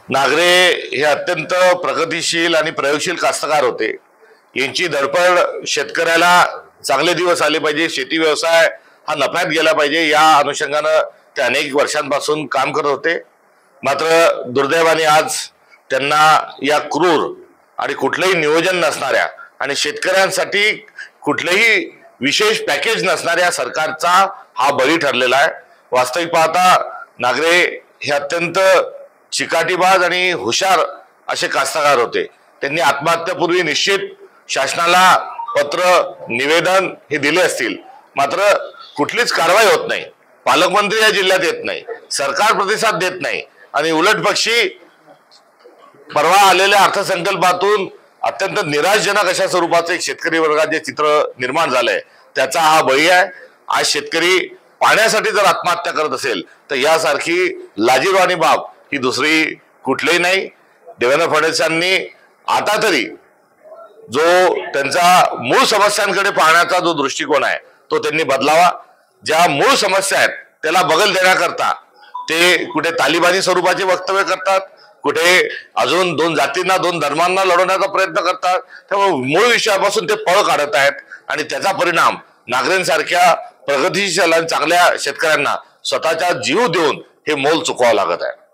नागरे हे अत्यंत प्रगतिशील आणि प्रयोगशील कास्तकार होते। यांची धडपड शेतकऱ्याला चांगले दिवस आले पाहिजे, शेती व्यवसाय हा नफ्यात गेला पाहिजे या अनुषंगाने ते अनेक वर्षांपासून काम करत होते। मात्र दुर्दैवाने आज त्यांना या क्रूर आणि कुठलेही नियोजन नसणाऱ्या आणि शेतकऱ्यांसाठी कुठलेही विशेष पॅकेज नसणाऱ्या सरकारचा हा बळी ठरलेला आहे। वास्तविक पाहता नागरे हे अत्यंत चिकाटीबाज आणि हुशार असे कास्तकार होते। त्यांनी आत्महत्यापूर्वी निश्चित शासनाला पत्र निवेदन हे दिले असतील, मात्र कुठलीच कारवाई होत नाही। पालकमंत्री या जिल्ह्यात येत नाही, सरकार प्रतिसाद देत नाही आणि उलटपक्षी परवा आलेल्या अर्थसंकल्पातून अत्यंत निराशजनक अशा स्वरूपाचे एक शेतकरी वर्गाचे चित्र निर्माण झालंय, त्याचा हा बळी आहे। आज शेतकरी पाण्यासाठी जर आत्महत्या करत असेल तर यासारखी लाजिरवाणी बाब ही दुसरी कुठलीही नाही। देवेंद्र फडणवीसांनी आता तरी जो त्यांचा मूळ समस्यांकडे पाहण्याचा जो दृष्टिकोन आहे तो त्यांनी बदलावा। ज्या मूळ समस्या आहेत त्याला बगल देण्याकरता ते कुठे तालिबानी स्वरूपाचे वक्तव्य करतात, कुठे अजून दोन जातींना दोन धर्मांना लढवण्याचा प्रयत्न करतात। त्यामुळे मूळ विषयापासून ते पळ काढत आहेत आणि त्याचा परिणाम नागरेंसारख्या प्रगतिशील आणि चांगल्या शेतकऱ्यांना स्वतःचा जीव देऊन हे मोल चुकवावं लागत आहे।